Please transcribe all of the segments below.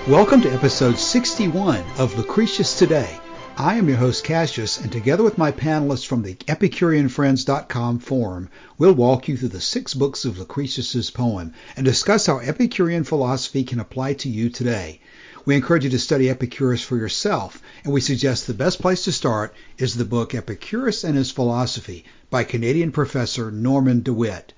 Welcome to episode 61 of Lucretius Today. I am your host Cassius, and together with my panelists from the EpicureanFriends.com forum, we'll walk you through the 6 books of Lucretius's poem and discuss how Epicurean philosophy can apply to you today. We encourage you to study Epicurus for yourself, and we suggest the best place to start is the book Epicurus and His Philosophy by Canadian professor Norman DeWitt.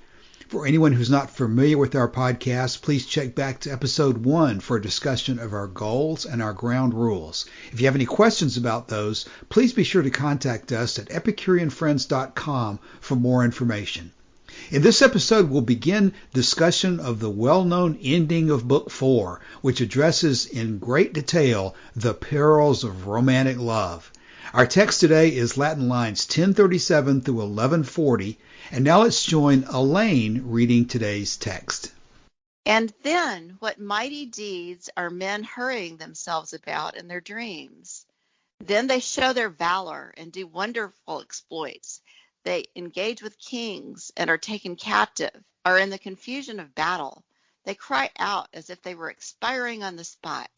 For anyone who's not familiar with our podcast, please check back to episode 1 for a discussion of our goals and our ground rules. If you have any questions about those, please be sure to contact us at EpicureanFriends.com for more information. In this episode, we'll begin discussion of the well-known ending of Book 4, which addresses in great detail the perils of romantic love. Our text today is Latin lines 1037 through 1140, and now let's join Elaine reading today's text. And then what mighty deeds are men hurrying themselves about in their dreams? Then they show their valor and do wonderful exploits. They engage with kings and are taken captive, are in the confusion of battle. They cry out as if they were expiring on the spot.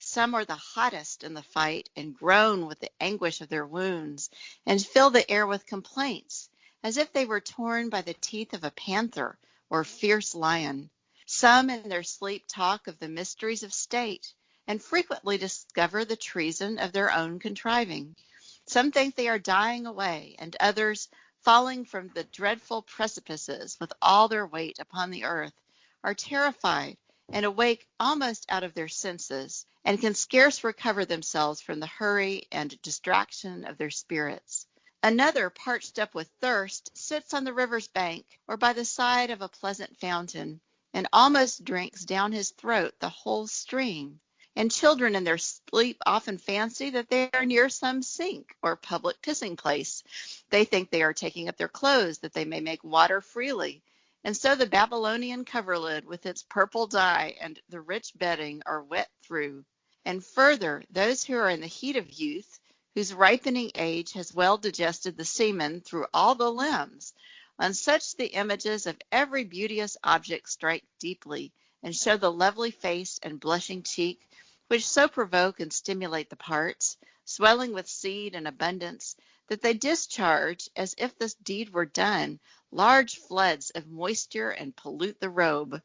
Some are the hottest in the fight and groan with the anguish of their wounds and fill the air with complaints, as if they were torn by the teeth of a panther or fierce lion. Some in their sleep talk of the mysteries of state and frequently discover the treason of their own contriving. Some think they are dying away, and others, falling from the dreadful precipices with all their weight upon the earth, are terrified and awake almost out of their senses, and can scarce recover themselves from the hurry and distraction of their spirits. Another, parched up with thirst, sits on the river's bank or by the side of a pleasant fountain, and almost drinks down his throat the whole stream. And children in their sleep often fancy that they are near some sink or public pissing place. They think they are taking up their clothes that they may make water freely. And so the Babylonian coverlid with its purple dye and the rich bedding are wet through. And further, those who are in the heat of youth, whose ripening age has well digested the semen through all the limbs, on such the images of every beauteous object strike deeply, and show the lovely face and blushing cheek, which so provoke and stimulate the parts, swelling with seed and abundance, that they discharge, as if this deed were done, large floods of moisture and pollute the robe.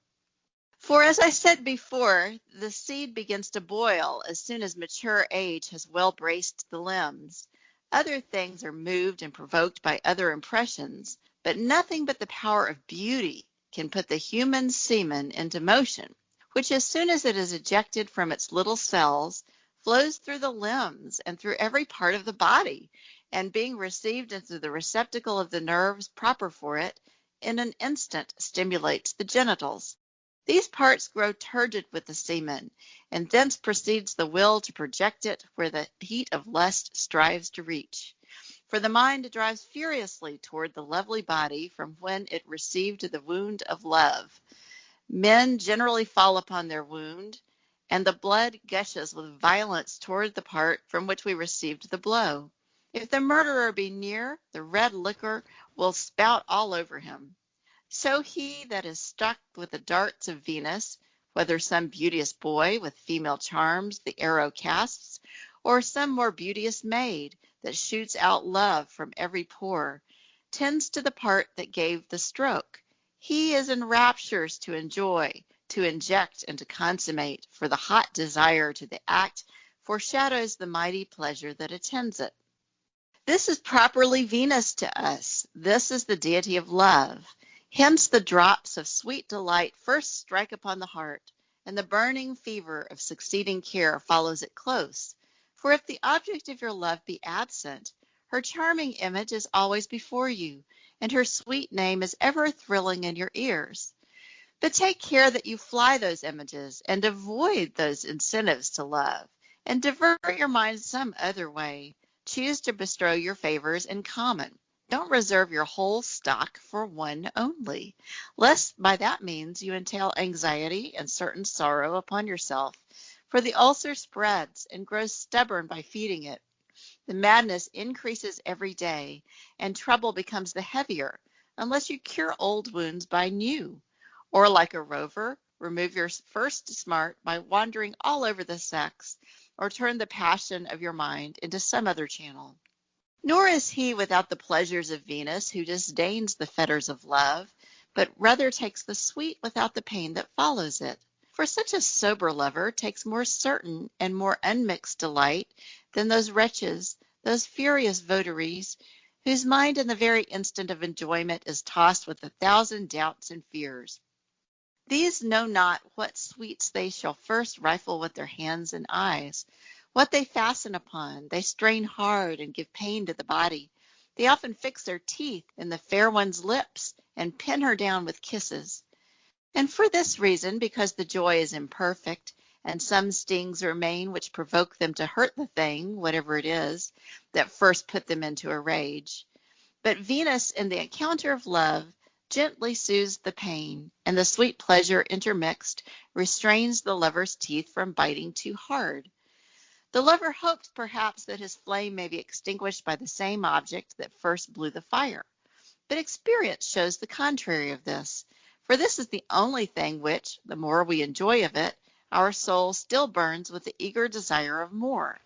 For as I said before, the seed begins to boil as soon as mature age has well braced the limbs. Other things are moved and provoked by other impressions, but nothing but the power of beauty can put the human semen into motion, which as soon as it is ejected from its little cells, flows through the limbs and through every part of the body, and being received into the receptacle of the nerves proper for it, in an instant stimulates the genitals. These parts grow turgid with the semen, and thence proceeds the will to project it where the heat of lust strives to reach. For the mind drives furiously toward the lovely body from when it received the wound of love. Men generally fall upon their wound, and the blood gushes with violence toward the part from which we received the blow. If the murderer be near, the red liquor will spout all over him. So he that is struck with the darts of Venus, whether some beauteous boy with female charms the arrow casts, or some more beauteous maid that shoots out love from every pore, tends to the part that gave the stroke. He is in raptures to enjoy, to inject, and to consummate, for the hot desire to the act foreshadows the mighty pleasure that attends it. This is properly Venus to us. This is the deity of love. Hence the drops of sweet delight first strike upon the heart, and the burning fever of succeeding care follows it close. For if the object of your love be absent, her charming image is always before you, and her sweet name is ever thrilling in your ears. But take care that you fly those images, and avoid those incentives to love, and divert your mind some other way. Choose to bestow your favors in common. Don't reserve your whole stock for one only, lest by that means you entail anxiety and certain sorrow upon yourself, for the ulcer spreads and grows stubborn by feeding it. The madness increases every day, and trouble becomes the heavier, unless you cure old wounds by new, or like a rover, remove your first smart by wandering all over the sex, or turn the passion of your mind into some other channel. Nor is he without the pleasures of Venus who disdains the fetters of love, but rather takes the sweet without the pain that follows it. For such a sober lover takes more certain and more unmixed delight than those wretches, those furious votaries, whose mind in the very instant of enjoyment is tossed with 1,000 doubts and fears. These know not what sweets they shall first rifle with their hands and eyes. What they fasten upon, they strain hard and give pain to the body. They often fix their teeth in the fair one's lips and pin her down with kisses. And for this reason, because the joy is imperfect, and some stings remain which provoke them to hurt the thing, whatever it is, that first put them into a rage. But Venus, in the encounter of love, gently soothes the pain, and the sweet pleasure intermixed restrains the lover's teeth from biting too hard. The lover hopes perhaps that his flame may be extinguished by the same object that first blew the fire. But experience shows the contrary of this, for this is the only thing which, the more we enjoy of it, our soul still burns with the eager desire of more.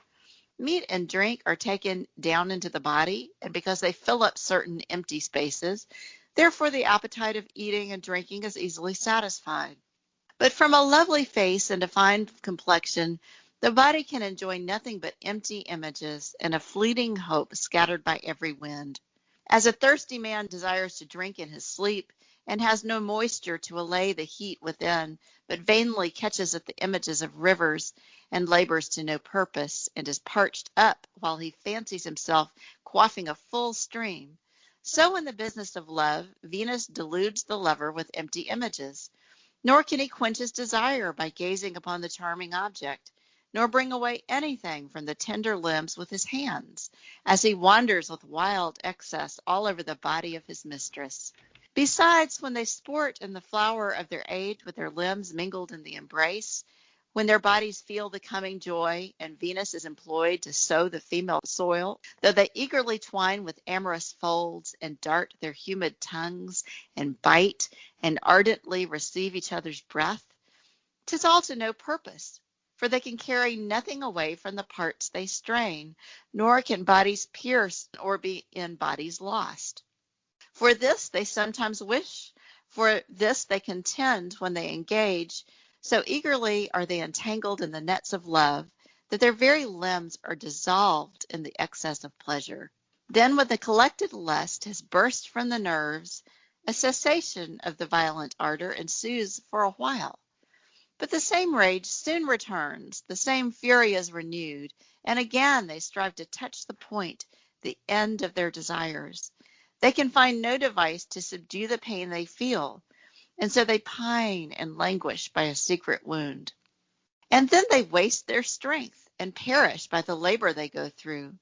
Meat and drink are taken down into the body, and because they fill up certain empty spaces, therefore the appetite of eating and drinking is easily satisfied. But from a lovely face and a fine complexion, the body can enjoy nothing but empty images and a fleeting hope scattered by every wind. As a thirsty man desires to drink in his sleep, and has no moisture to allay the heat within, but vainly catches at the images of rivers, and labors to no purpose, and is parched up while he fancies himself quaffing a full stream. So in the business of love, Venus deludes the lover with empty images, nor can he quench his desire by gazing upon the charming object, nor bring away anything from the tender limbs with his hands, as he wanders with wild excess all over the body of his mistress. Besides, when they sport in the flower of their age with their limbs mingled in the embrace, when their bodies feel the coming joy, and Venus is employed to sow the female soil, though they eagerly twine with amorous folds, and dart their humid tongues, and bite, and ardently receive each other's breath, 'tis all to no purpose, for they can carry nothing away from the parts they strain, nor can bodies pierce or be in bodies lost. For this they sometimes wish, for this they contend when they engage, so eagerly are they entangled in the nets of love, that their very limbs are dissolved in the excess of pleasure. Then when the collected lust has burst from the nerves, a cessation of the violent ardor ensues for a while. But the same rage soon returns, the same fury is renewed, and again they strive to touch the point, the end of their desires. They can find no device to subdue the pain they feel, and so they pine and languish by a secret wound. And then they waste their strength and perish by the labor they go through.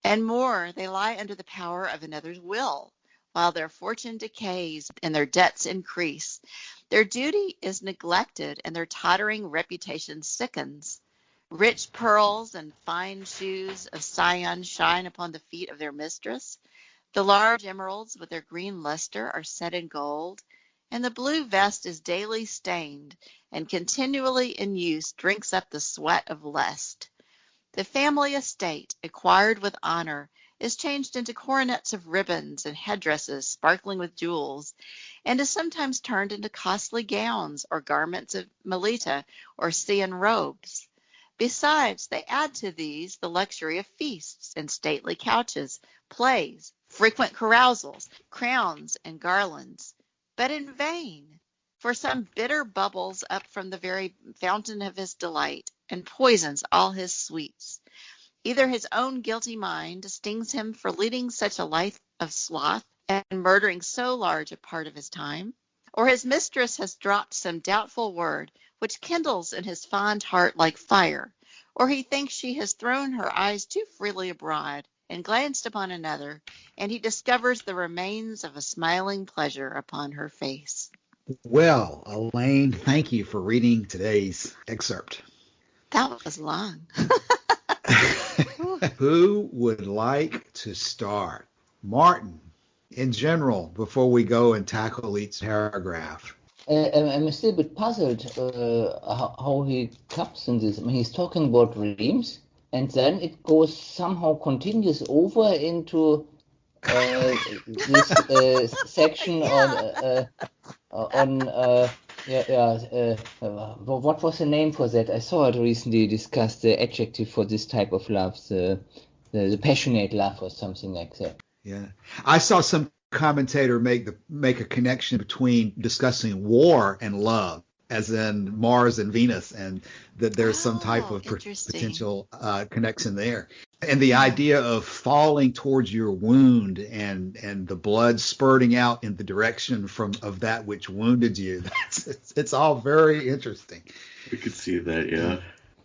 And more, they lie under the power of another's will, while their fortune decays and their debts increase. Their duty is neglected, and their tottering reputation sickens. Rich pearls and fine shoes of Sion shine upon the feet of their mistress. The large emeralds with their green luster are set in gold, and the blue vest is daily stained, and continually in use drinks up the sweat of lust. The family estate, acquired with honor, is changed into coronets of ribbons and headdresses sparkling with jewels, and is sometimes turned into costly gowns or garments of Melita or Scian robes. Besides, they add to these the luxury of feasts and stately couches, plays, frequent carousals, crowns, and garlands. But in vain, for some bitter bubbles up from the very fountain of his delight, and poisons all his sweets. Either his own guilty mind stings him for leading such a life of sloth, and murdering so large a part of his time, or his mistress has dropped some doubtful word which kindles in his fond heart like fire, or he thinks she has thrown her eyes too freely abroad, and glanced upon another, and he discovers the remains of a smiling pleasure upon her face. Well, Elaine, thank you for reading today's excerpt. That was long. Who would like to start? Martin, in general, before we go and tackle each paragraph. I'm still a bit puzzled how he comes in this. I mean, he's talking about dreams, and then it goes somehow continues over into this section what was the name for that? I saw it recently discussed, the adjective for this type of love, the passionate love or something like that. Yeah, I saw some commentator make a connection between discussing war and love, as in Mars and Venus, and that there's some type of potential connection there. And the idea of falling towards your wound and the blood spurting out in the direction of that which wounded you. It's all very interesting. We could see that, yeah.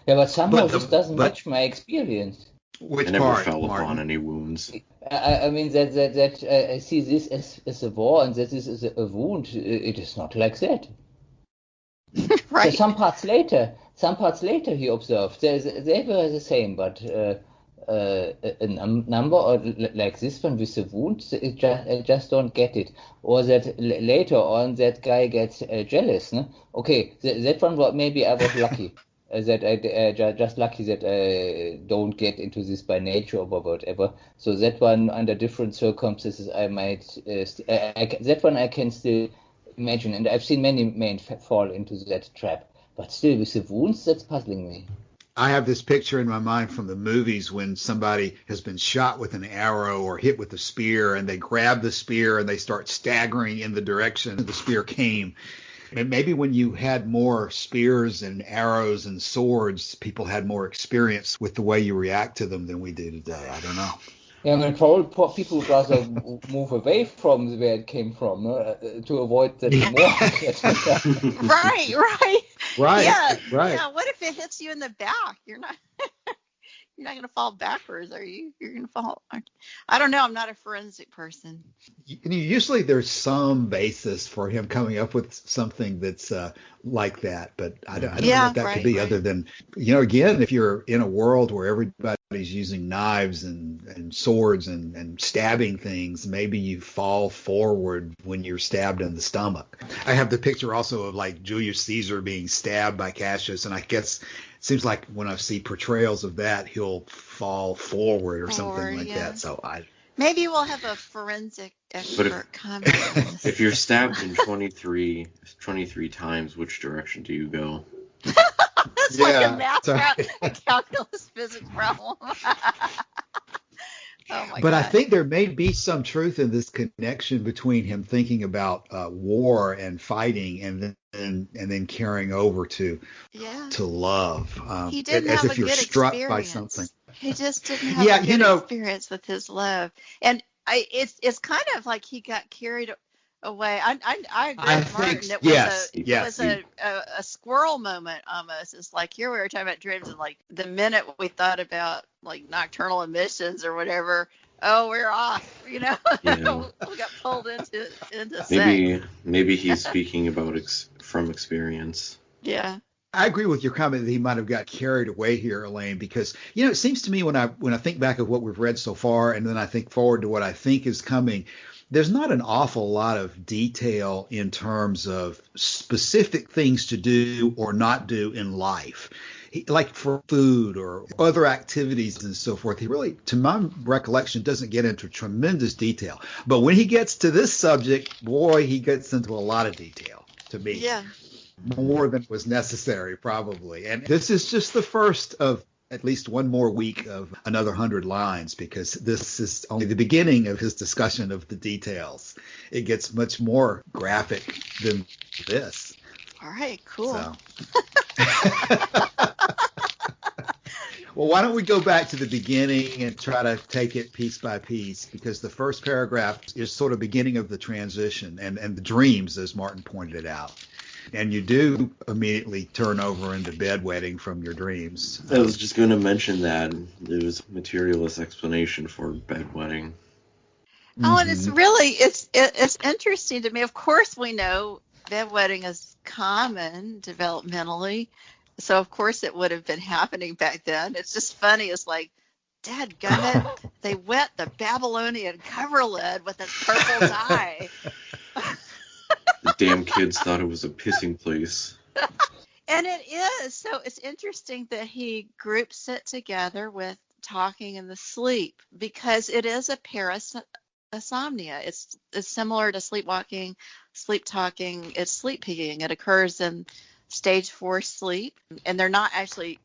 Yeah, but somehow this doesn't match my experience. I never fell upon any wounds. I mean that I see this as a war, and that this is a wound. It is not like that. Right. So some parts later he observed they were the same, but a number like this one with the wound, I just don't get it. Or that later on that guy gets jealous. No? Okay, that one maybe I was lucky. That I just lucky that I don't get into this by nature or whatever. So that one, under different circumstances, I might that one I can still imagine, and I've seen many men fall into that trap. But still, with the wounds, that's puzzling me. I have this picture in my mind from the movies when somebody has been shot with an arrow or hit with a spear, and they grab the spear and they start staggering in the direction the spear came. And maybe when you had more spears and arrows and swords, people had more experience with the way you react to them than we do today. I don't know. Yeah, I mean, probably people would rather move away from where it came from to avoid that more. Right. Yeah, right. Yeah. What if it hits you in the back? You're not going to fall backwards, are you? You're going to fall. I don't know. I'm not a forensic person. Usually there's some basis for him coming up with something that's like that, but I don't know what that could be other than, again, if you're in a world where everybody's using knives and swords and stabbing things, maybe you fall forward when you're stabbed in the stomach. I have the picture also of like Julius Caesar being stabbed by Cassius, and I guess it seems like when I see portrayals of that, he'll fall forward or something like that. So maybe we'll have a forensic expert comment on this. If you're stabbed in 23 times, which direction do you go? That's like a calculus physics problem. But God. I think there may be some truth in this connection between him thinking about war and fighting, and then carrying over to love. He didn't as have if a you're good struck experience. by something. He just didn't have a good experience with his love, and it's kind of like he got carried away. I agree with Martin. It was a squirrel moment almost. It's like here we were talking about dreams, and like the minute we thought about like nocturnal emissions or whatever, we're off. We got pulled into sex. Maybe he's speaking about from experience. Yeah. I agree with your comment that he might have got carried away here, Elaine, because it seems to me when I think back of what we've read so far, and then I think forward to what I think is coming, there's not an awful lot of detail in terms of specific things to do or not do in life, like for food or other activities and so forth. He really, to my recollection, doesn't get into tremendous detail. But when he gets to this subject, boy, he gets into a lot of detail to me. Yeah. More than was necessary, probably. And this is just the first of at least one more week of another 100 lines, because this is only the beginning of his discussion of the details. It gets much more graphic than this. All right, cool. So. Well, why don't we go back to the beginning and try to take it piece by piece, because the first paragraph is sort of beginning of the transition and the dreams, as Martin pointed it out. And you do immediately turn over into bedwetting from your dreams. I was just going to mention that. It was a materialist explanation for bedwetting. Oh, and it's really, it's interesting to me. Of course, we know bedwetting is common developmentally. So, of course, it would have been happening back then. It's just funny. It's like, dadgummit, they wet the Babylonian coverlid with its purple dye. Damn kids thought it was a pissing place. And it is. So it's interesting that he groups it together with talking in the sleep, because it is a parasomnia. It's similar to sleepwalking, sleep talking. It's sleep peeing. It occurs in stage 4 sleep, and they're not actually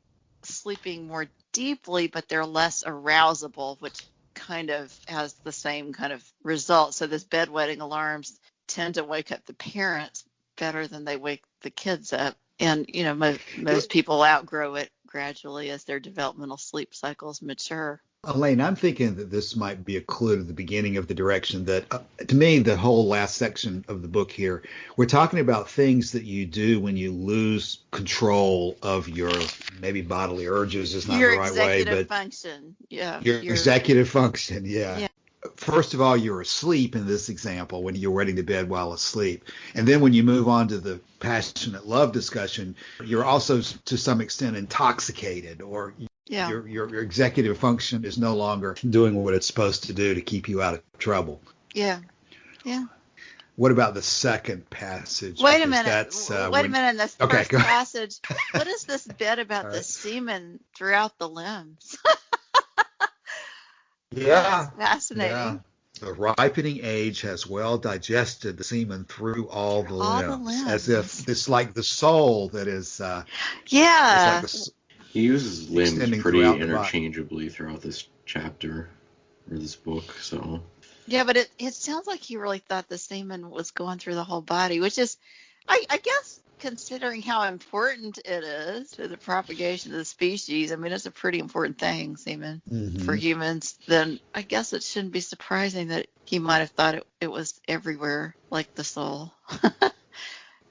sleeping more deeply, but they're less arousable, which kind of has the same kind of result. So this bedwetting alarms tend to wake up the parents better than they wake the kids up. And, most people outgrow it gradually as their developmental sleep cycles mature. Elaine, I'm thinking that this might be a clue to the beginning of the direction that, to me, the whole last section of the book here, we're talking about things that you do when you lose control of your maybe bodily urges is not the right way, but your executive function. Yeah. Your executive function, yeah. First of all, you're asleep in this example when you're wetting the bed while asleep. And then when you move on to the passionate love discussion, you're also to some extent intoxicated, or your executive function is no longer doing what it's supposed to do to keep you out of trouble. Yeah. What about the second passage? Wait a minute. In this first passage, what is this bit about the semen throughout the limbs? Yeah. That's fascinating. Yeah. The ripening age has well digested the semen through all the limbs. As if it's like the soul that is. He uses limbs pretty interchangeably throughout this chapter or this book. So. Yeah, but it sounds like he really thought the semen was going through the whole body, which is, I guess, considering how important it is to the propagation of the species. I mean, it's a pretty important thing, semen, for humans. Then I guess it shouldn't be surprising that he might have thought it was everywhere, like the soul,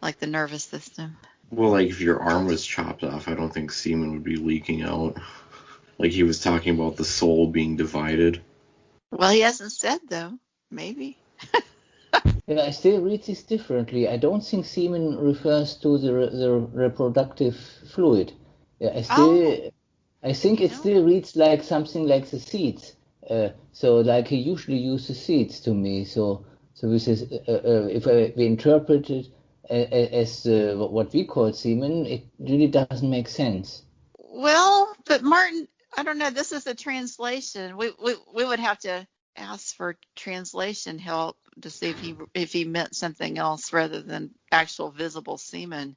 like the nervous system. Well, like if your arm was chopped off, I don't think semen would be leaking out. Like he was talking about the soul being divided. Well, he hasn't said, though. Maybe. Yeah, I still read this differently. I don't think semen refers to the reproductive fluid. Yeah, I think it still reads like something like the seeds. So like he usually uses seeds to me. So this is if we interpret it as what we call semen, it really doesn't make sense. Well, but Martin, I don't know. This is a translation. We would have to ask for translation help to see if he meant something else rather than actual visible semen.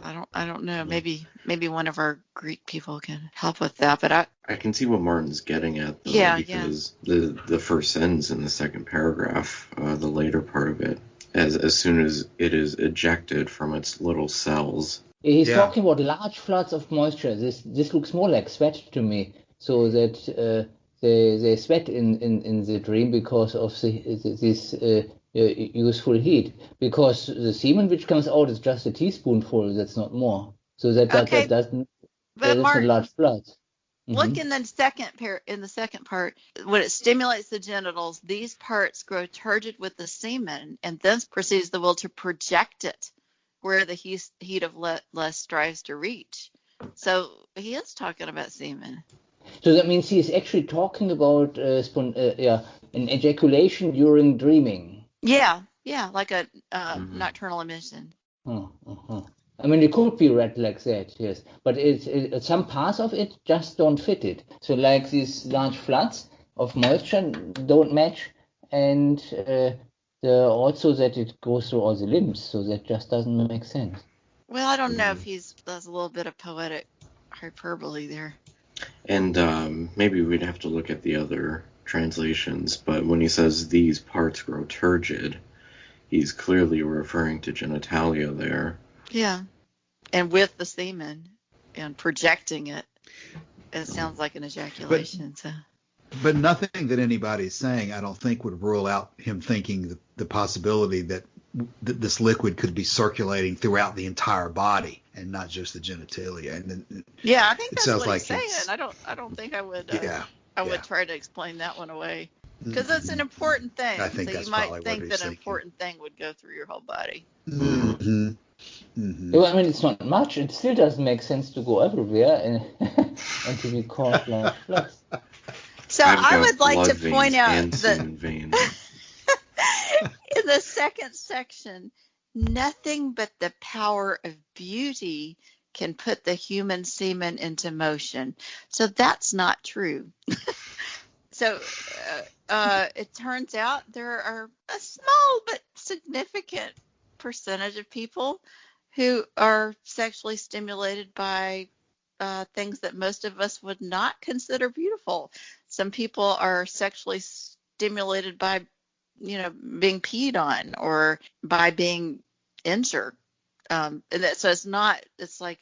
I don't know. Maybe one of our Greek people can help with that. But I can see what Martin's getting at, though, because the first sentence in the second paragraph, the later part of it, as soon as it is ejected from its little cells. He's talking about large floods of moisture. This looks more like sweat to me. So that they sweat in the dream because of this useful heat. Because the semen which comes out is just a teaspoonful. That's not more. So that doesn't. But there is a large flood. Look in the second part, when it stimulates the genitals, these parts grow turgid with the semen, and thence proceeds the will to project it where the heat of lust strives to reach. So he is talking about semen. So that means he is actually talking about an ejaculation during dreaming. Yeah, like a nocturnal emission. I mean, it could be read like that, yes. But some parts of it just don't fit it. So like these large floods of moisture don't match, and also that it goes through all the limbs, so that just doesn't make sense. Well, I don't know if there's a little bit of poetic hyperbole there. And maybe we'd have to look at the other translations, but when he says these parts grow turgid, he's clearly referring to genitalia there. Yeah, and with the semen and projecting it, it sounds like an ejaculation. But nothing that anybody's saying, I don't think, would rule out him thinking the possibility that this liquid could be circulating throughout the entire body and not just the genitalia. And I think that's what he's saying. I don't think I would. I would try to explain that one away because it's an important thing. I think so you might think that an important thing would go through your whole body. Mm-hmm. Mm-hmm. Well, I mean, it's not much. It still doesn't make sense to go everywhere and to be caught like floods. So I would like to point out that in the second section, nothing but the power of beauty can put the human semen into motion. So that's not true. So it turns out there are a small but significant percentage of people who are sexually stimulated by things that most of us would not consider beautiful. Some people are sexually stimulated by, being peed on or by being injured. So it's like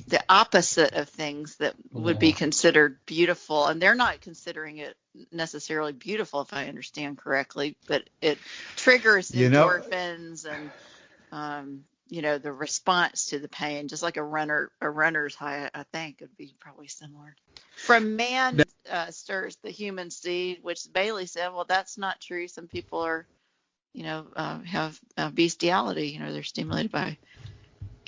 the opposite of things that would be considered beautiful. And they're not considering it necessarily beautiful, if I understand correctly, but it triggers endorphins and, the response to the pain, just like a runner's high, I think would be probably similar. From man stirs the human seed, which Bailey said, well, that's not true. Some people are, have bestiality, they're stimulated by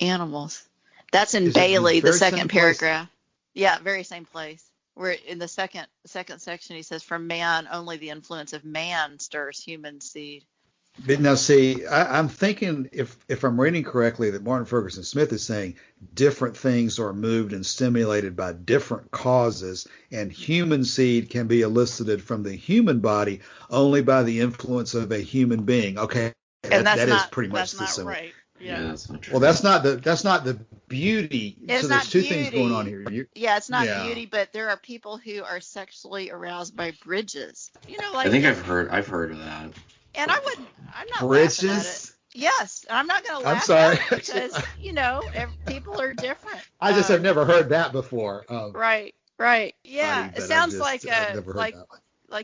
animals. That's in Bailey, the second paragraph. Yeah, very same place. Where in the second section he says, from man, only the influence of man stirs human seed. But now, see, I'm thinking, if I'm reading correctly, that Martin Ferguson Smith is saying different things are moved and stimulated by different causes, and human seed can be elicited from the human body only by the influence of a human being. Okay, that is pretty much the same. Right. Yeah, that's not true. Well, that's not the beauty. It's so there's two beauty. things going on here. It's not beauty, but there are people who are sexually aroused by bridges. I think I've heard of that. And I'm not bridges. Laughing at it. Yes, I'm not going to laugh. I'm sorry. At it because people are different. I just have never heard that before. Right. Yeah, it sounds like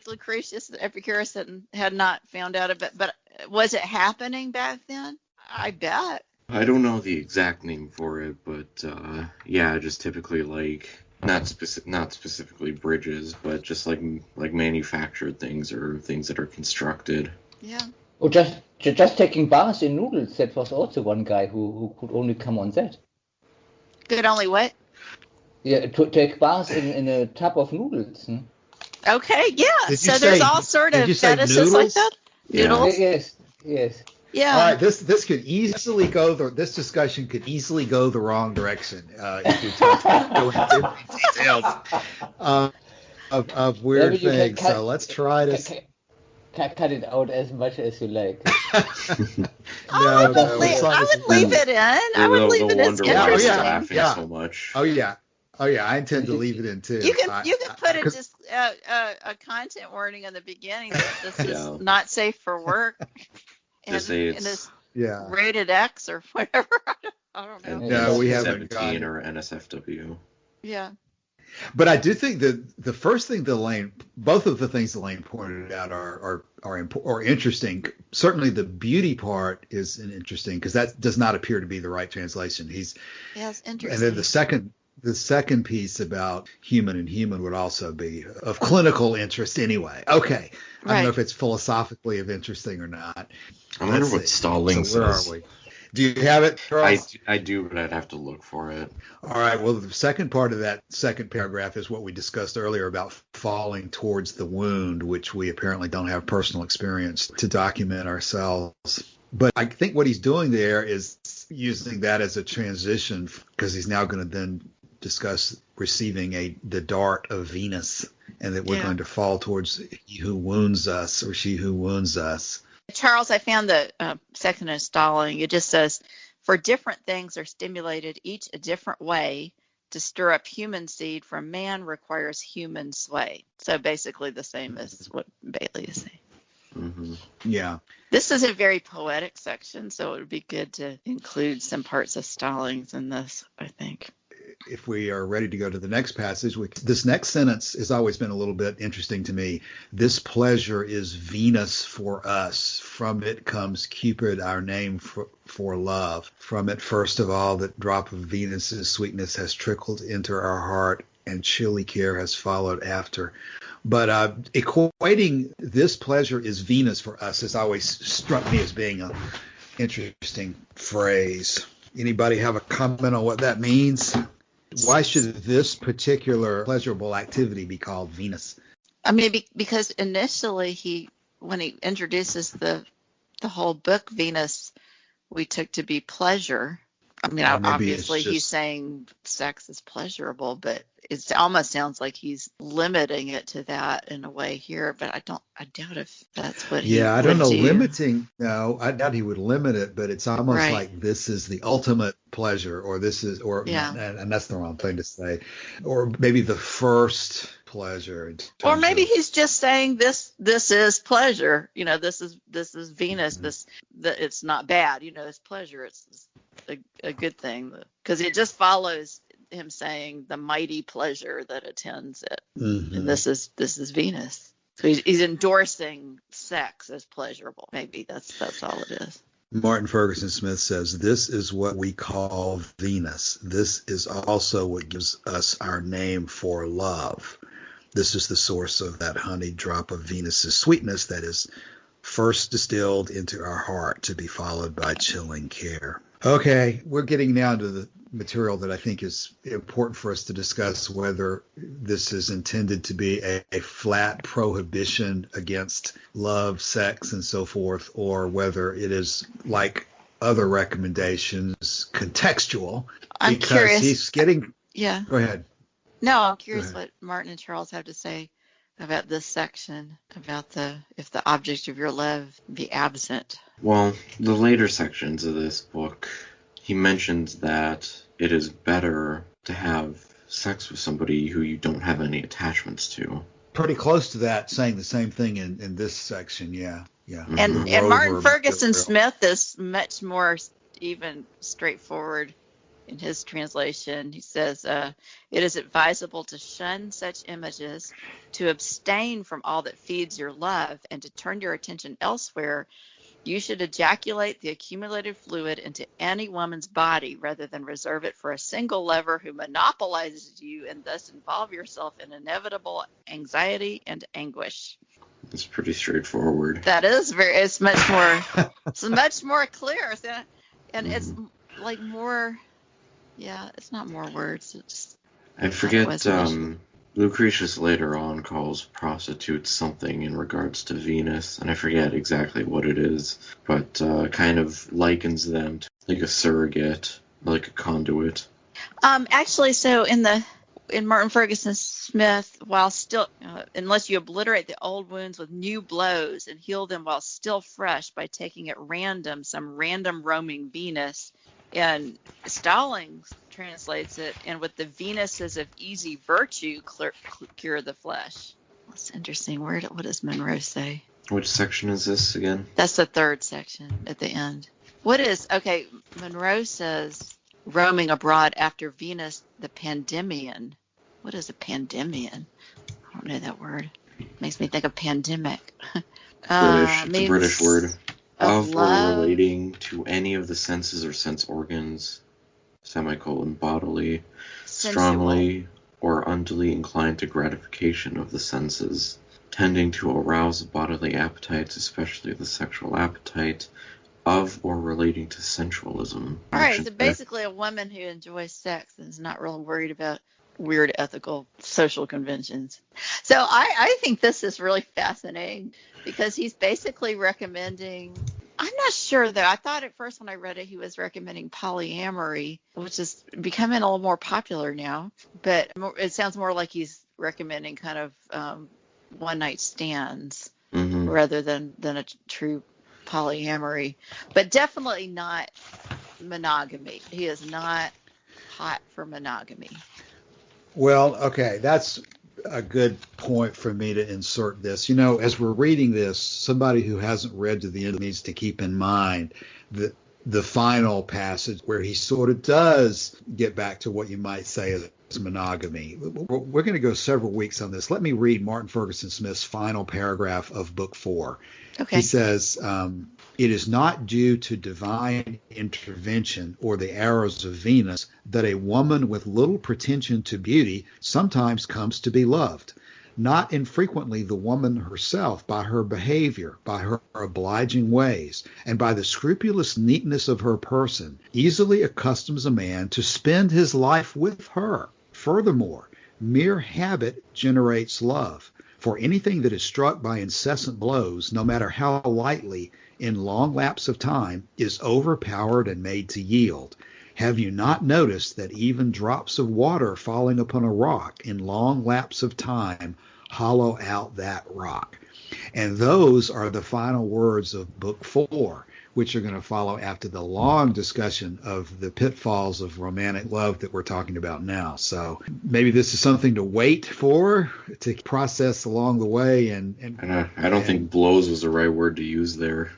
Lucretius, Epicurus had not found out of it. But was it happening back then? I bet. I don't know the exact name for it, but just typically like not specifically bridges, but just like manufactured things or things that are constructed. Yeah. Or just taking baths in noodles. That was also one guy who could only come on that. Could only what? Yeah, to take baths in a tub of noodles. Okay, yeah. So there's all sort of fetishes like that. Yeah. Noodles. Yes. Yeah. All right. This could easily this discussion could easily go the wrong direction if we go into details of weird things. So let's try to cut it out as much as you like. I would leave it in. I would leave it in. It's interesting. So much. Oh yeah. I intend to leave it in too. You can put it just a content warning in the beginning that this is not safe for work. And say it's rated X or whatever. I don't know. No, we haven't 17 or NSFW. Yeah. But I do think that the first thing both of the things Elaine pointed out are interesting. Certainly the beauty part is interesting because that does not appear to be the right translation. It's interesting. And then the second piece about human and human would also be of clinical interest anyway. Okay. I don't know if it's philosophically of interesting or not. I wonder what stalling says. Where are we? Do you have it, Charles? I do, but I'd have to look for it. All right. Well, the second part of that second paragraph is what we discussed earlier about falling towards the wound, which we apparently don't have personal experience to document ourselves. But I think what he's doing there is using that as a transition because he's now going to then discuss receiving the dart of Venus and that we're going to fall towards he who wounds us or she who wounds us. Charles, I found the section in stalling. It just says, for different things are stimulated each a different way. To stir up human seed from man requires human sway. So basically the same as what Bailey is saying. Mm-hmm. Yeah. This is a very poetic section, so it would be good to include some parts of Stallings in this, I think. If we are ready to go to the next passage, this next sentence has always been a little bit interesting to me. This pleasure is Venus for us. From it comes Cupid, our name for love. From it, first of all, that drop of Venus's sweetness has trickled into our heart, and chilly care has followed after. But equating this pleasure is Venus for us has always struck me as being an interesting phrase. Anybody have a comment on what that means? Why should this particular pleasurable activity be called Venus? I mean, because initially when he introduces the whole book, Venus we took to be pleasure. I mean, Or maybe it's obviously he's just, saying sex is pleasurable, but it almost sounds like he's limiting it to that in a way here. But I doubt if that's what he yeah, I don't would know, do. limiting, no, I doubt he would limit it, but it's almost Right. like this is the ultimate pleasure, or this is, or, Yeah. and that's the wrong thing to say, or maybe the first pleasure in Or terms maybe of, he's just saying this is pleasure. This is Venus. It's not bad. It's pleasure. It's a good thing, because it just follows him saying the mighty pleasure that attends it. And this is Venus. So he's endorsing sex as pleasurable. Maybe that's all it is. Martin Ferguson Smith says, this is what we call Venus. This is also what gives us our name for love. This is the source of that honey drop of Venus's sweetness that is first distilled into our heart to be followed by chilling care. Okay, we're getting now to the material that I think is important for us to discuss, whether this is intended to be a flat prohibition against love, sex, and so forth, or whether it is like other recommendations, contextual. I'm because curious. He's getting. Yeah. Go ahead. No, I'm curious what Martin and Charles have to say about this section, about if the object of your love be absent. Well, the later sections of this book, he mentions that it is better to have sex with somebody who you don't have any attachments to. Pretty close to that, saying the same thing in this section, yeah. And Martin Ferguson Smith is much more even straightforward in his translation. He says, it is advisable to shun such images, to abstain from all that feeds your love, and to turn your attention elsewhere. You should ejaculate the accumulated fluid into any woman's body rather than reserve it for a single lover who monopolizes you and thus involve yourself in inevitable anxiety and anguish. It's pretty straightforward. That is it's much more clear. And it's like more, it's not more words. I forget, Lucretius later on calls prostitutes something in regards to Venus, and I forget exactly what it is, but kind of likens them to like a surrogate, like a conduit. Actually, so in Martin Ferguson Smith, while still, unless you obliterate the old wounds with new blows and heal them while still fresh by taking at random some random roaming Venus, and Stallings translates it, and with the Venuses of easy virtue cure the flesh. That's interesting. What does Monroe say? Which section is this again? That's the third section at the end. Monroe says, roaming abroad after Venus, the pandemian. What is a pandemian? I don't know that word. Makes me think of pandemic. British. It's a British word. Of or relating to any of the senses or sense organs, bodily, sensual. Strongly or unduly inclined to gratification of the senses, tending to arouse bodily appetites, especially the sexual appetite, of or relating to sensualism. All right, so basically a woman who enjoys sex and is not really worried about weird ethical social conventions. So I think this is really fascinating, because he's basically recommending, I'm not sure though, I thought at first when I read it he was recommending polyamory, which is becoming a little more popular now, but it sounds more like he's recommending kind of one night stands rather than a true polyamory, but definitely not monogamy. He is not hot for monogamy. Well, okay, that's a good point for me to insert this. As we're reading this, somebody who hasn't read to the end needs to keep in mind the final passage where he sort of does get back to what you might say is monogamy. We're going to go several weeks on this. Let me read Martin Ferguson Smith's final paragraph of Book 4. Okay. He says, it is not due to divine intervention or the arrows of Venus that a woman with little pretension to beauty sometimes comes to be loved. Not infrequently the woman herself, by her behavior, by her obliging ways, and by the scrupulous neatness of her person, easily accustoms a man to spend his life with her. Furthermore, mere habit generates love. For anything that is struck by incessant blows, no matter how lightly, in long lapse of time, is overpowered and made to yield. Have you not noticed that even drops of water falling upon a rock in long lapse of time hollow out that rock? And those are the final words of Book 4, which are going to follow after the long discussion of the pitfalls of romantic love that we're talking about now. So maybe this is something to wait for, to process along the way. And I don't think blows was the right word to use there.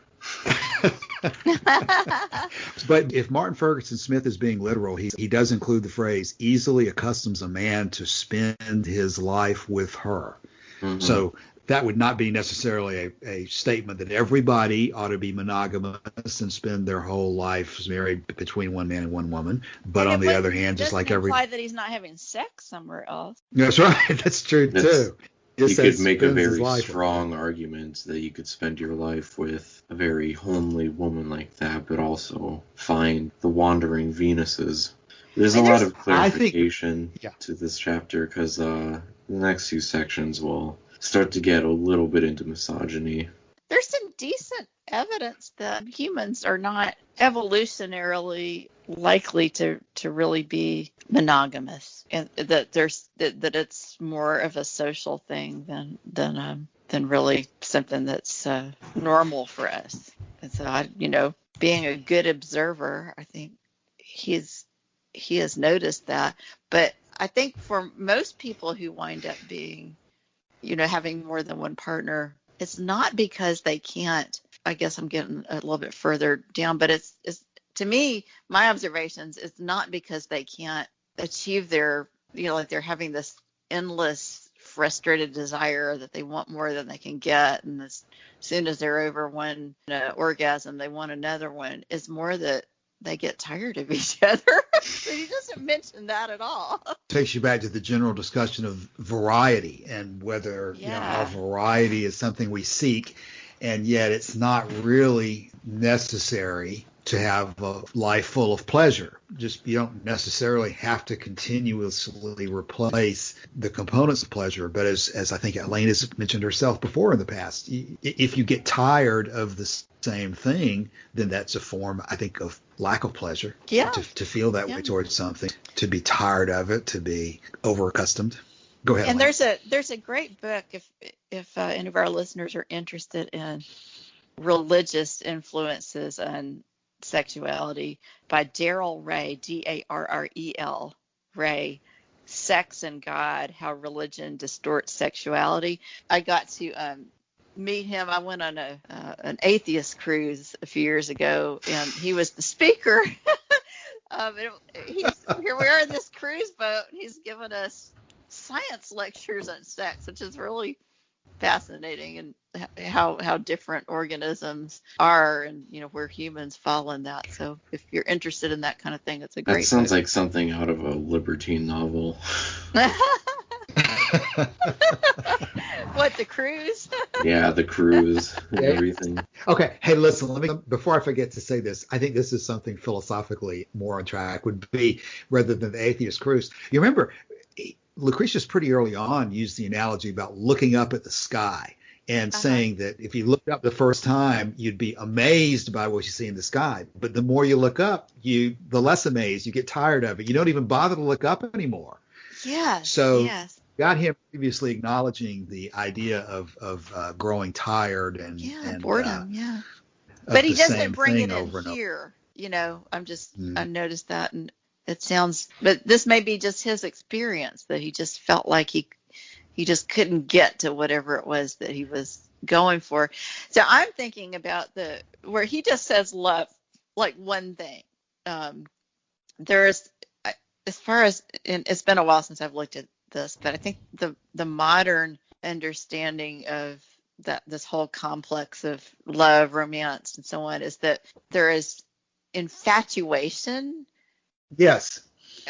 But if Martin Ferguson Smith is being literal, he does include the phrase, easily accustoms a man to spend his life with her. Mm-hmm. So that would not be necessarily a statement that everybody ought to be monogamous and spend their whole life married between one man and one woman. But on the other hand, just like imply that he's not having sex somewhere else. That's right. That's true too. You could make a very strong argument that you could spend your life with a very homely woman like that, but also find the wandering Venuses. There's a lot of clarification to this chapter, because the next few sections will start to get a little bit into misogyny. There's some decent evidence that humans are not evolutionarily likely to really be monogamous, and that that it's more of a social thing than really something that's normal for us. And so being a good observer, I think he has noticed that. But I think for most people who wind up being, having more than one partner, it's not because they can't. I guess I'm getting a little bit further down, but it's to me, my observations, it's not because they can't achieve their, like they're having this endless frustrated desire that they want more than they can get, and as soon as they're over one orgasm, they want another one. It's more that they get tired of each other. But he doesn't mention that at all. Takes you back to the general discussion of variety and whether our variety is something we seek, and yet it's not really necessary to have a life full of pleasure. Just you don't necessarily have to continuously replace the components of pleasure. But as I think Elaine has mentioned herself before in the past, if you get tired of the same thing, then that's a form, I think, of lack of pleasure. Yeah. To feel that way towards something, to be tired of it, to be over accustomed. Go ahead. And Elaine. there's a great book if any of our listeners are interested in religious influences on sexuality, by Darrell Ray, Darrel Ray, Sex and God, How Religion Distorts Sexuality. I got to meet him. I went on an atheist cruise a few years ago, and he was the speaker. Here we are in this cruise boat, and he's giving us science lectures on sex, which is really fascinating, and how different organisms are, and where humans fall in that. So if you're interested in that kind of thing, it's a great That sounds book. like something out of a libertine novel. What, the cruise? Yeah, the cruise and everything. Okay. Hey, listen, before I forget to say this, I think this is something philosophically more on track would be, rather than the atheist cruise. You remember, Lucretius pretty early on used the analogy about looking up at the sky and saying that if you looked up the first time, you'd be amazed by what you see in the sky. But the more you look up, the less amazed, you get tired of it. You don't even bother to look up anymore. Yes. So got him previously acknowledging the idea of growing tired and boredom. But he doesn't bring it in here. I noticed that, and it sounds, but this may be just his experience, that he just felt like he just couldn't get to whatever it was that he was going for. So I'm thinking about where he just says love, like one thing. There's, as far as, and it's been a while since I've looked at this, but I think the modern understanding of this whole complex of love, romance, and so on is that there is infatuation. Yes.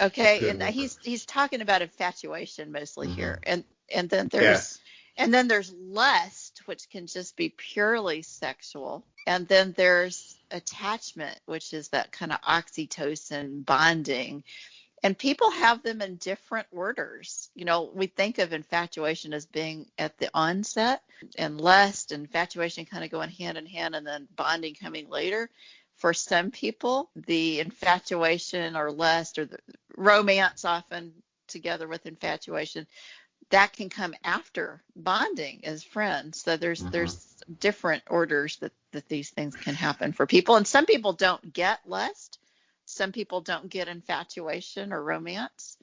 Okay, and he's talking about infatuation mostly here, and then there's lust, which can just be purely sexual, and then there's attachment, which is that kind of oxytocin bonding, And people have them in different orders. We think of infatuation as being at the onset, and lust and infatuation kind of going hand in hand, and then bonding coming later. For some people, the infatuation or lust or the romance, often together with infatuation, that can come after bonding as friends. So there's different orders that these things can happen for people. And some people don't get lust. Some people don't get infatuation or romance.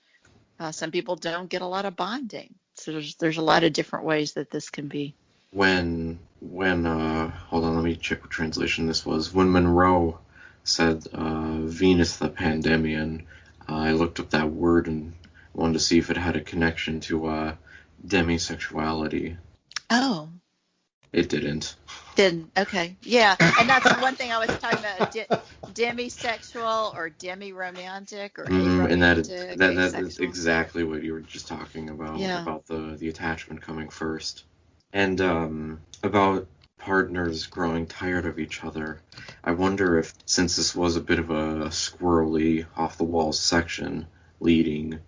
Some people don't get a lot of bonding. So there's a lot of different ways that this can be. When hold on, let me check what translation this was. When Monroe said Venus the Pandemian, I looked up that word and wanted to see if it had a connection to demisexuality. Oh. It didn't. Didn't. Okay. Yeah. And that's one thing I was talking about, demisexual or demi-romantic or aromantic. And that is exactly what you were just talking about, about the attachment coming first. And about partners growing tired of each other. I wonder if, since this was a bit of a squirrely, off-the-walls section leading,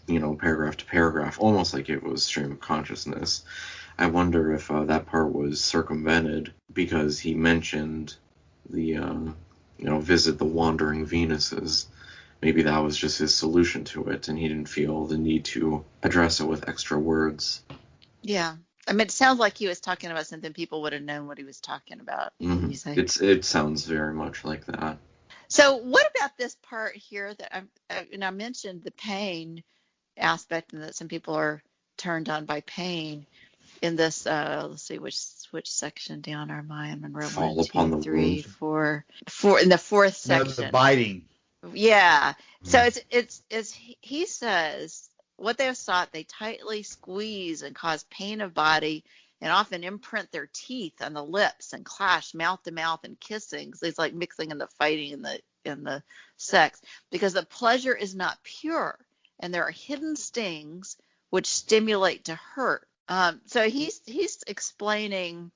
paragraph to paragraph, almost like it was stream of consciousness, I wonder if that part was circumvented because he mentioned the, visit the wandering Venuses. Maybe that was just his solution to it, and he didn't feel the need to address it with extra words. Yeah. I mean, it sounds like he was talking about something people would have known what he was talking about. Mm-hmm. It sounds very much like that. So what about this part here that I mentioned the pain aspect, and that some people are turned on by pain in this. Let's see which section down are my Monroe. Fall upon the 3, 4 in the fourth section. The biting. Yeah. So it's he says, what they have sought, they tightly squeeze and cause pain of body, and often imprint their teeth on the lips and clash mouth to mouth and kissing. So it's like mixing in the fighting and the sex, because the pleasure is not pure, and there are hidden stings which stimulate to hurt. So he's explaining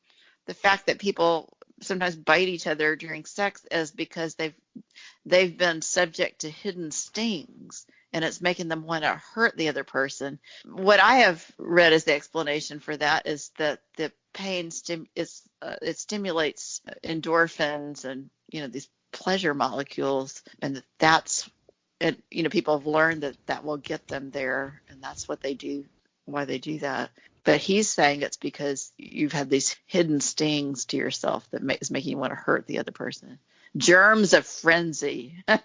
the fact that people sometimes bite each other during sex as because they've been subject to hidden stings, and it's making them want to hurt the other person. What I have read as the explanation for that is that the pain it stimulates endorphins and these pleasure molecules, and that's people have learned that will get them there, and that's what they do, why they do that. But he's saying it's because you've had these hidden stings to yourself that is making you want to hurt the other person. Germs of frenzy. That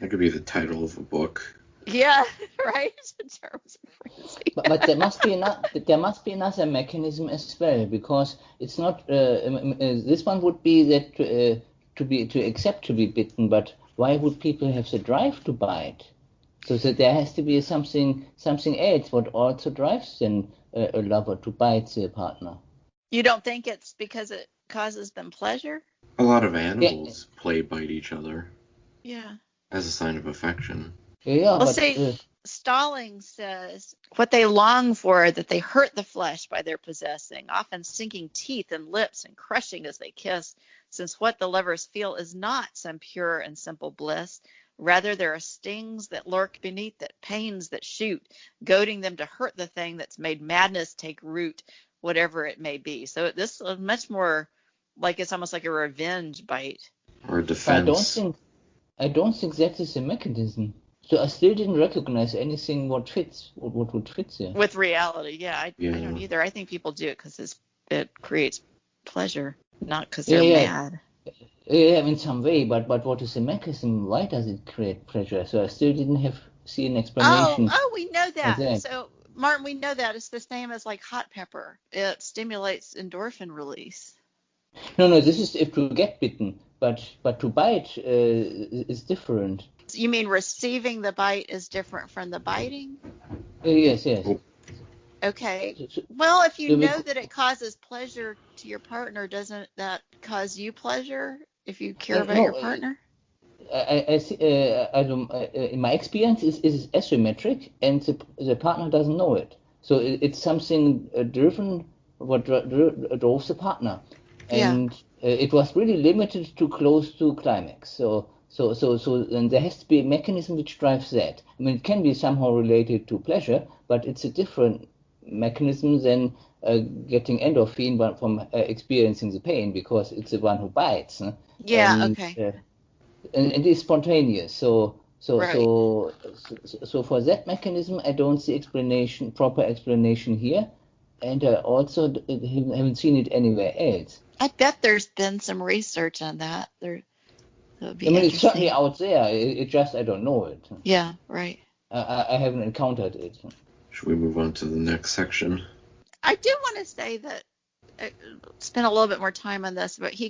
could be the title of a book. Yeah, right. Germs of frenzy. but there must be another mechanism as well, because it's not. This one would be that to accept to be bitten, but why would people have the drive to bite? So that there has to be something else what also drives then a lover to bite their partner. You don't think it's because it causes them pleasure? A lot of animals bite each other. Yeah. As a sign of affection. Yeah, well, Stalling says, what they long for, that they hurt the flesh by their possessing, often sinking teeth and lips and crushing as they kiss, since what the lovers feel is not some pure and simple bliss. Rather, there are stings that lurk beneath it, pains that shoot, goading them to hurt the thing that's made madness take root, whatever it may be. So this is much more like it's almost like a revenge bite. Or a defense. I don't think that is a mechanism. So I still didn't recognize anything what would fit there. With reality, I don't either. I think people do it because it creates pleasure, not because they're mad. Yeah, in some way, but what is the mechanism? Why does it create pleasure? So I still didn't see an explanation. Oh, we know that. So, Martin, we know that. It's the same as like hot pepper. It stimulates endorphin release. No, this is if to get bitten, but to bite is different. You mean receiving the bite is different from the biting? Yes. Okay. Well, if you know that it causes pleasure to your partner, doesn't that cause you pleasure if you care about your partner? I see, in my experience, is asymmetric, and the partner doesn't know it. So it's something driven what drove the partner, and it was really limited to close to climax. So And there has to be a mechanism which drives that. I mean, it can be somehow related to pleasure, but it's a different mechanism than getting endorphin from experiencing the pain, because it's the one who bites. Yeah. And, Okay. and it is spontaneous. So Right. for that mechanism, I don't see proper explanation here, and I also haven't seen it anywhere else. I bet there's been some research on that. That would be It's certainly interesting. out there. It just I don't know it. Yeah. Right. I haven't encountered it. Should we move on to the next section? I do want to say that spend a little bit more time on this, but he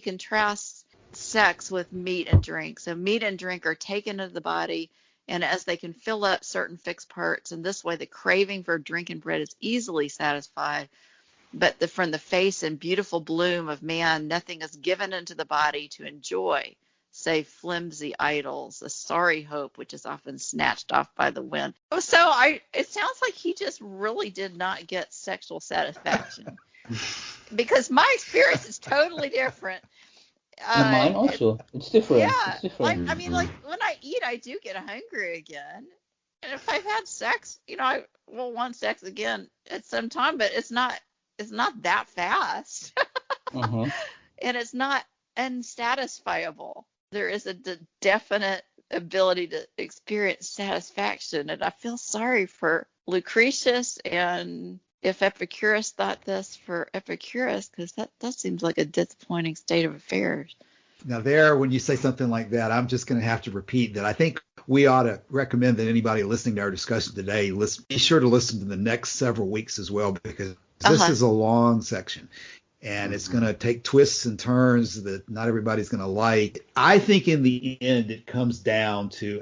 contrasts sex with meat and drink. So meat and drink are taken into the body, and as they can fill up certain fixed parts, and this way the craving for drink and bread is easily satisfied. But from the face and beautiful bloom of man, nothing is given into the body to enjoy, save flimsy idols, a sorry hope which is often snatched off by the wind. So it sounds like he just really did not get sexual satisfaction, because my experience is totally different. Mine also. It's different. Yeah. It's different. I mean, like when I eat, I do get hungry again. And if I've had sex, I will want sex again at some time, but it's not that fast. Uh-huh. And it's not unsatisfiable. There is a definite ability to experience satisfaction. And I feel sorry for Lucretius, and if Epicurus thought this for Epicurus, because that seems like a disappointing state of affairs. Now when you say something like that, I'm just going to have to repeat that I think we ought to recommend that anybody listening to our discussion today, be sure to listen to the next several weeks as well, because this is a long section. And it's going to take twists and turns that not everybody's going to like. I think in the end, it comes down to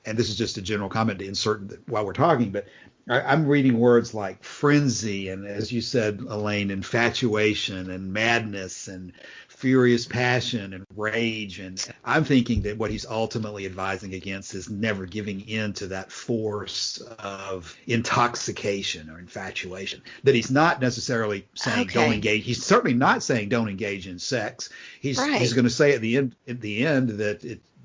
and this is just a general comment to insert while we're talking, but I'm reading words like frenzy and, as you said, Elaine, infatuation and madness and furious passion and rage. And I'm thinking that what he's ultimately advising against is never giving in to that force of intoxication or infatuation. That he's not necessarily saying don't engage. He's certainly not saying don't engage in sex. He's going to say at the end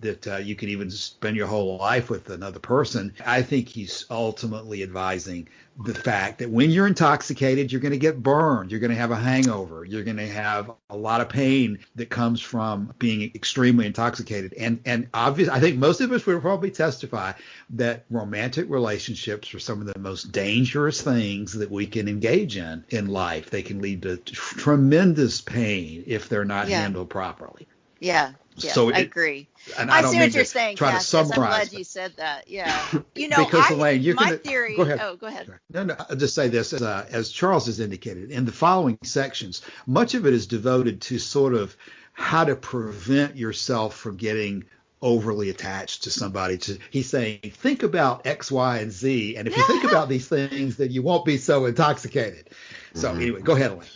that you can even spend your whole life with another person. I think he's ultimately advising the fact that when you're intoxicated, you're going to get burned. You're going to have a hangover. You're going to have a lot of pain that comes from being extremely intoxicated. And obviously, I think most of us would probably testify that romantic relationships are some of the most dangerous things that we can engage in life. They can lead to tremendous pain if they're not handled properly. Yeah. Yeah, so I agree. And I see what you're saying, try Cassius. to summarize. I'm glad you said that. Yeah. Because Elaine, my theory. Go ahead. Oh, go ahead. No. I'll just say this: as Charles has indicated, in the following sections, much of it is devoted to sort of how to prevent yourself from getting overly attached to somebody. He's saying, think about X, Y, and Z, and if you think about these things, then you won't be so intoxicated. So anyway, go ahead, Elaine.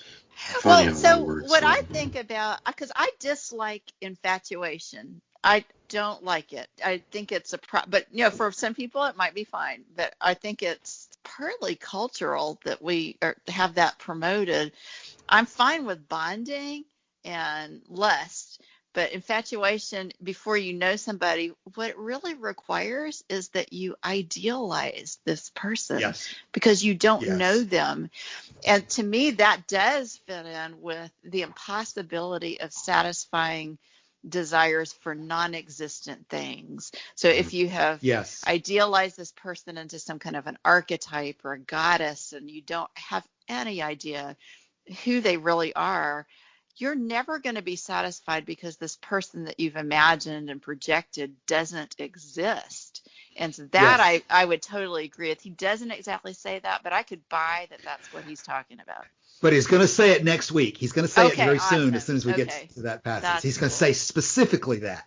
Well, so what I think about, because I dislike infatuation. I don't like it. I think it's but for some people it might be fine. But I think it's partly cultural that we have that promoted. I'm fine with bonding and lust, but infatuation, before you know somebody, what it really requires is that you idealize this person because you don't know them. And to me, that does fit in with the impossibility of satisfying desires for non-existent things. So if you have idealized this person into some kind of an archetype or a goddess, and you don't have any idea who they really are, you're never going to be satisfied because this person that you've imagined and projected doesn't exist. And so that I would totally agree with. He doesn't exactly say that, but I could buy that that's what he's talking about. But he's going to say it next week. He's going to say it very soon, as soon as we get to that passage. He's going to say specifically that.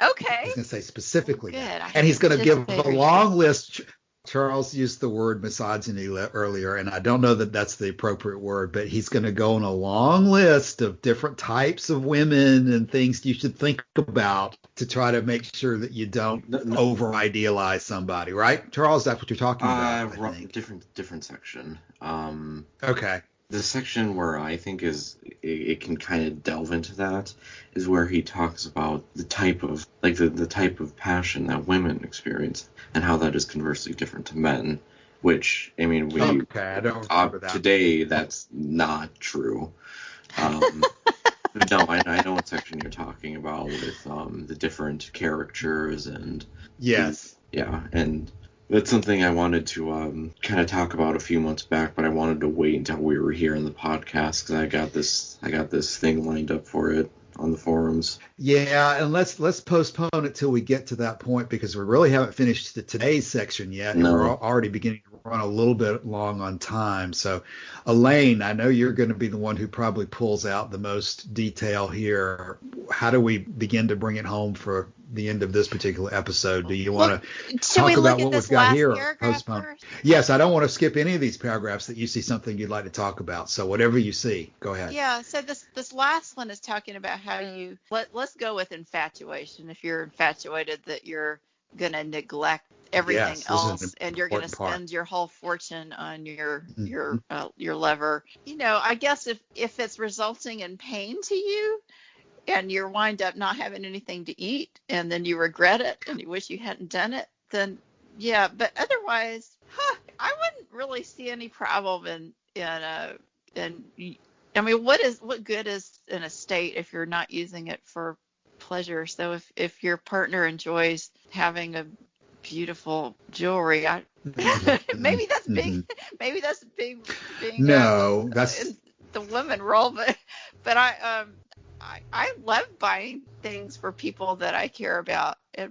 Okay. He's going to say specifically that. And he's going to give a long list. Charles used the word misogyny earlier, and I don't know that that's the appropriate word, but he's going to go on a long list of different types of women and things you should think about to try to make sure that you don't over-idealize somebody, right? Charles, that's what you're talking about, I think. Different section. Okay. The section where I think it can kind of delve into that is where he talks about the type of the type of passion that women experience and how that is conversely different to men. Which, I mean, I don't remember that. Today that's not true. But no, I know what section you're talking about with the different caricatures and yes, and that's something I wanted to kind of talk about a few months back, but I wanted to wait until we were here in the podcast because I got this thing lined up for it on the forums. Yeah, and let's postpone it till we get to that point because we really haven't finished today's section yet, and we're already beginning to run a little bit long on time. So, Elaine, I know you're going to be the one who probably pulls out the most detail here. How do we begin to bring it home for the end of this particular episode? Do you want to talk about what we've got here? Or postpone? Yes, I don't want to skip any of these paragraphs that you see something you'd like to talk about. So whatever you see, go ahead. Yeah. So this last one is talking about how you let's go with infatuation. If you're infatuated, that you're going to neglect everything else, and you're going to spend your whole fortune on your lover. You know, I guess if it's resulting in pain to you, and you wind up not having anything to eat, and then you regret it, and you wish you hadn't done it, then yeah. But otherwise, I wouldn't really see any problem I mean, what good is an estate if you're not using it for pleasure? So if your partner enjoys having a beautiful jewelry, maybe that's big. Maybe that's big. Being that's in the women role, but I love buying things for people that I care about. It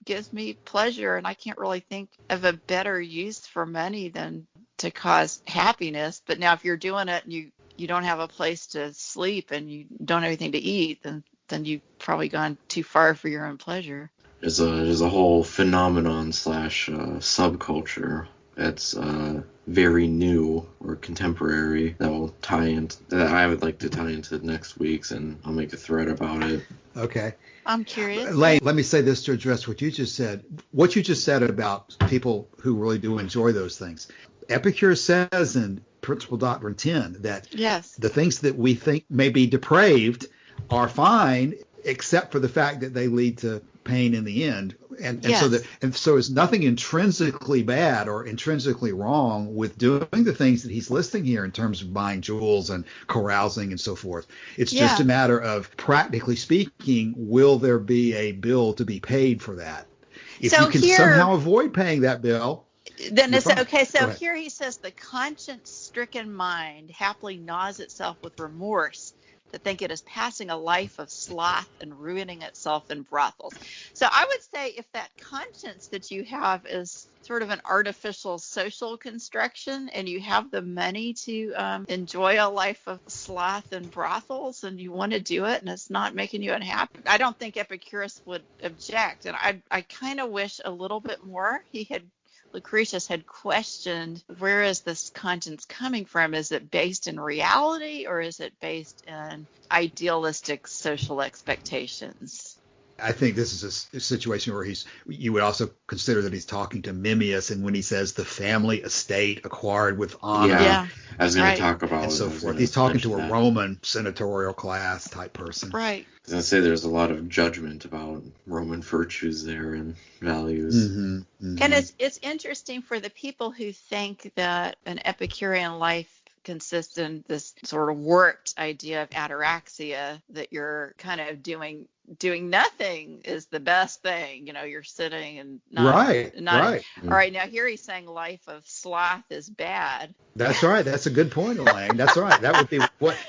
gives me pleasure, and I can't really think of a better use for money than to cause happiness. But now if you're doing it and you don't have a place to sleep and you don't have anything to eat, then you've probably gone too far for your own pleasure. There's a whole phenomenon / subculture that's very new or contemporary that I would like to tie into next week's, and I'll make a thread about it. Okay. I'm curious. Lane, let me say this to address what you just said. What you just said about people who really do enjoy those things. Epicure says in Principle Doctrine 10 that the things that we think may be depraved are fine, except for the fact that they lead to pain in the end. And so there's nothing intrinsically bad or intrinsically wrong with doing the things that he's listing here in terms of buying jewels and carousing and so forth. It's just a matter of, practically speaking, will there be a bill to be paid for that? If you can somehow avoid paying that bill, then it's okay. So here he says the conscience-stricken mind happily gnaws itself with remorse to think it is passing a life of sloth and ruining itself in brothels. So I would say if that conscience that you have is sort of an artificial social construction, and you have the money to enjoy a life of sloth and brothels, and you want to do it, and it's not making you unhappy, I don't think Epicurus would object. And I kind of wish a little bit more Lucretius had questioned, where is this conscience coming from? Is it based in reality, or is it based in idealistic social expectations? I think this is a situation where you would also consider that he's talking to Memmius, and when he says the family estate acquired with honor. Yeah. I was going to talk about and so forth. He's talking to a Roman senatorial class type person. Right. I was going to say there's a lot of judgment about Roman virtues there and values. Mm-hmm, mm-hmm. And it's interesting for the people who think that an Epicurean life consists in this sort of warped idea of ataraxia, that you're kind of doing nothing is the best thing. You know, you're sitting and not. Right. All right. Now here he's saying life of sloth is bad. That's right. That's a good point, Elaine. That's right. That would be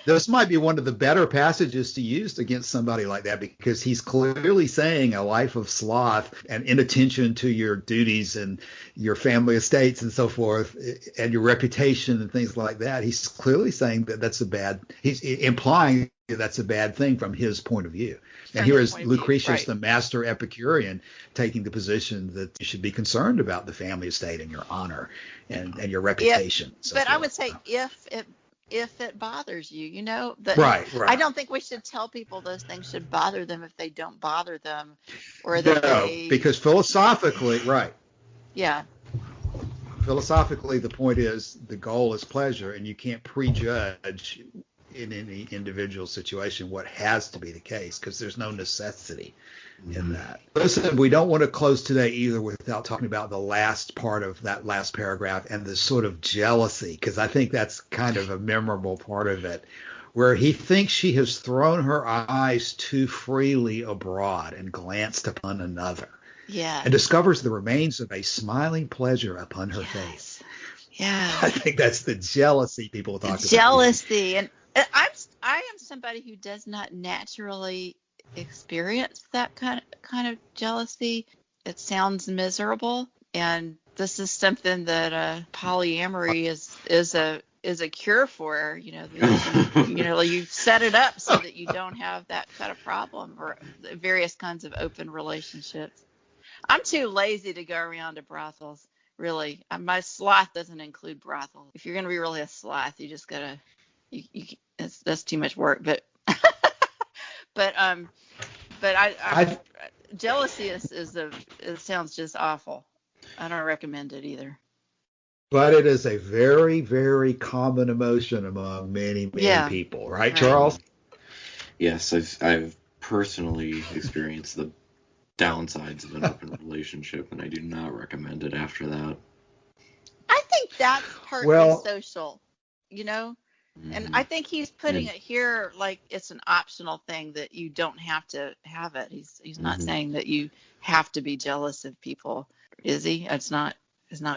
this might be one of the better passages to use against somebody like that, because he's clearly saying a life of sloth and inattention to your duties and your family estates and so forth, and your reputation and things like that. He's clearly saying that that's a bad. He's implying that's a bad thing from his point of view. And here is Lucretius, the master Epicurean, taking the position that you should be concerned about the family estate and your honor and your reputation. I would say if it bothers you, you know, right. I don't think we should tell people those things should bother them if they don't bother them, or that because philosophically, right. Yeah. philosophically, the point is the goal is pleasure, and you can't prejudge in any individual situation what has to be the case because there's no necessity in that. Listen, we don't want to close today either without talking about the last part of that last paragraph and the sort of jealousy, because I think that's kind of a memorable part of it, where he thinks she has thrown her eyes too freely abroad and glanced upon another. Yeah. And discovers the remains of a smiling pleasure upon her face. Yeah. I think that's the jealousy people talk about. Jealousy. And I am somebody who does not naturally experience that kind of jealousy. It sounds miserable, and this is something that polyamory is a cure for. You set it up so that you don't have that kind of problem, or various kinds of open relationships. I'm too lazy to go around to brothels. Really, my sloth doesn't include brothel. If you're going to be really a sloth, you just gotta. That's too much work. But I jealousy it sounds just awful. I don't recommend it either. But it is a very, very common emotion among many people, right, Charles? Yes, I've personally experienced the downsides of an open relationship, and I do not recommend it after that. I think that's partly social, and I think he's putting it here like it's an optional thing that you don't have to have it. He's not saying that you have to be jealous of people, is he? It's not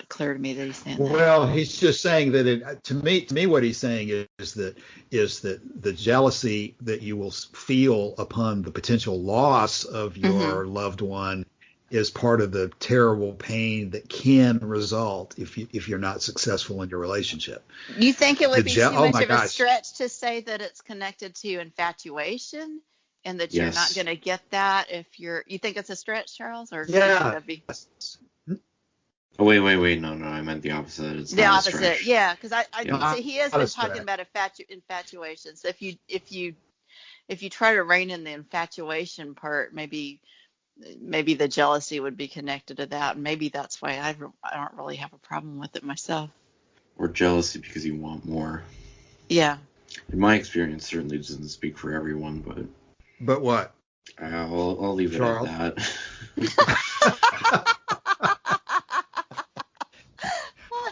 clear to me that he's saying that. Well, he's just saying that to me, what he's saying is that the jealousy that you will feel upon the potential loss of your loved one is part of the terrible pain that can result if you're not successful in your relationship. You think it would be too much of a stretch to say that it's connected to infatuation and that you're not going to get that if you think it's a stretch, Charles? Or yeah. Oh, wait. No, I meant the opposite. It's the not opposite. A stretch. Yeah, because so he has been talking about infatuation. So if you try to rein in the infatuation part, maybe the jealousy would be connected to that. And maybe that's why I don't really have a problem with it myself. Or jealousy because you want more. Yeah. In my experience, certainly doesn't speak for everyone, but. But what? I'll leave Charles? it at that.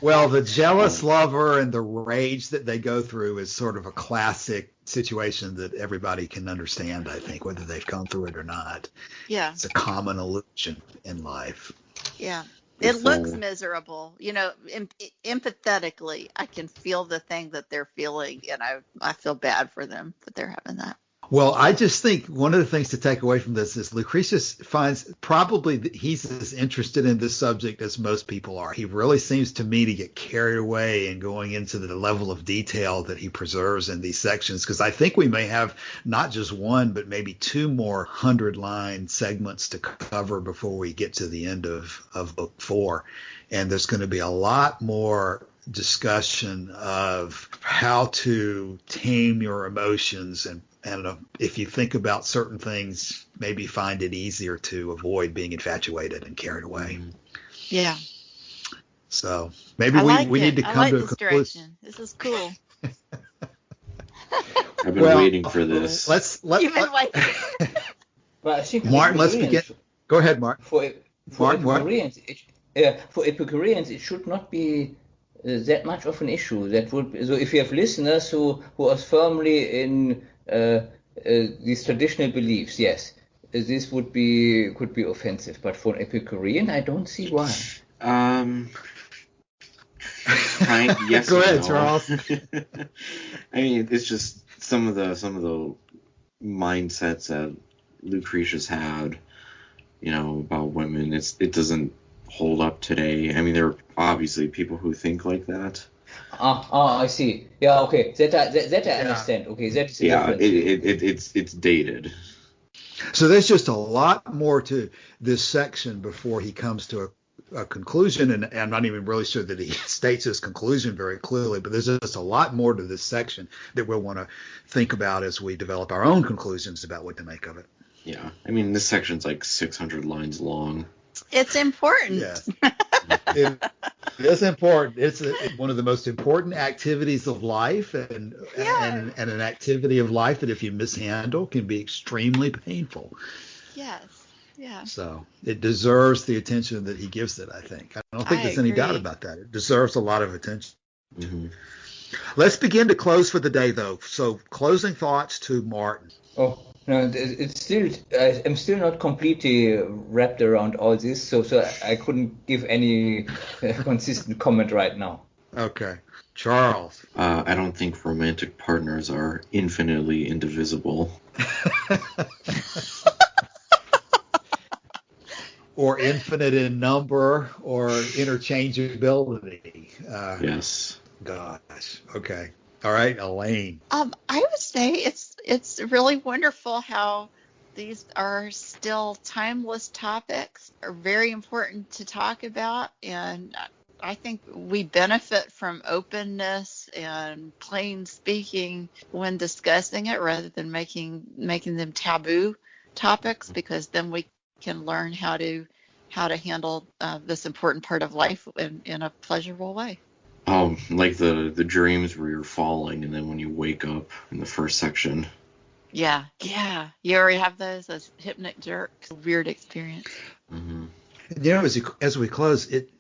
Well, the jealous lover and the rage that they go through is sort of a classic situation that everybody can understand, I think, whether they've gone through it or not. Yeah. It's a common illusion in life. Yeah. It looks miserable. Empathetically, I can feel the thing that they're feeling, and I feel bad for them that they're having that. Well, I just think one of the things to take away from this is Lucretius finds probably that he's as interested in this subject as most people are. He really seems to me to get carried away in going into the level of detail that he preserves in these sections, because I think we may have not just one, but maybe two more 100-line segments to cover before we get to the end of book 4. And there's going to be a lot more discussion of how to tame your emotions and if you think about certain things, maybe find it easier to avoid being infatuated and carried away. Yeah. So maybe we need to come to a conclusion. This is cool. I've been waiting for this. You've been waiting. But I think Martin, let's begin. Go ahead, Martin. For Epicureans, it should not be that much of an issue. That would so if you have listeners who are firmly in these traditional beliefs, yes, this could be offensive. But for an Epicurean, I don't see why. Yes. Go ahead, Charles. I mean, it's just some of the mindsets that Lucretius had, about women. It doesn't hold up today. I mean, there are obviously people who think like that. I see. Yeah, okay. That I understand. Okay, that is a difference. It's dated. So there's just a lot more to this section before he comes to a conclusion, and I'm not even really sure that he states his conclusion very clearly, but there's just a lot more to this section that we'll want to think about as we develop our own conclusions about what to make of it. Yeah, I mean, this section's like 600 lines long. It's important. Yeah. It is important. It's one of the most important activities of life, and an activity of life that if you mishandle can be extremely painful. Yes. Yeah. So it deserves the attention that he gives it, I think. I don't think there's any doubt about that. It deserves a lot of attention. Mm-hmm. Let's begin to close for the day, though. So closing thoughts to Martin. Oh, no, it's still, I'm still not completely wrapped around all this, so I couldn't give any consistent comment right now. Okay. Charles. I don't think romantic partners are infinitely indivisible. Or infinite in number, or interchangeability. Yes. Gosh. Okay. All right, Elaine. I would say it's really wonderful how these are still timeless topics, are very important to talk about, and I think we benefit from openness and plain speaking when discussing it, rather than making them taboo topics, because then we can learn how to handle this important part of life in a pleasurable way. Like the dreams where you're falling, and then when you wake up in the first section. Yeah. You already have those hypnic jerks. Weird experience. Mm-hmm. You know, as we close, it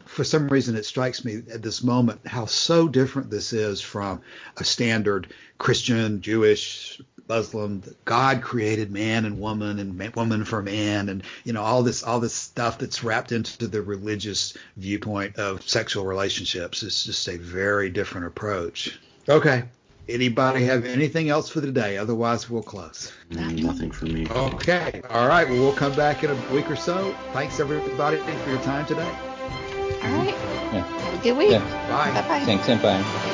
for some reason it strikes me at this moment how so different this is from a standard Christian, Jewish, Muslim. God created man and woman for man, and all this stuff that's wrapped into the religious viewpoint of sexual relationships. It's just a very different approach. Okay. Anybody have anything else for the day? Otherwise, we'll close. Nothing for me. Okay. All right. Well, we'll come back in a week or so. Thanks, everybody, for your time today. All right. Yeah. Have a good week. Yeah. Bye. Bye-bye. Thanks, and bye.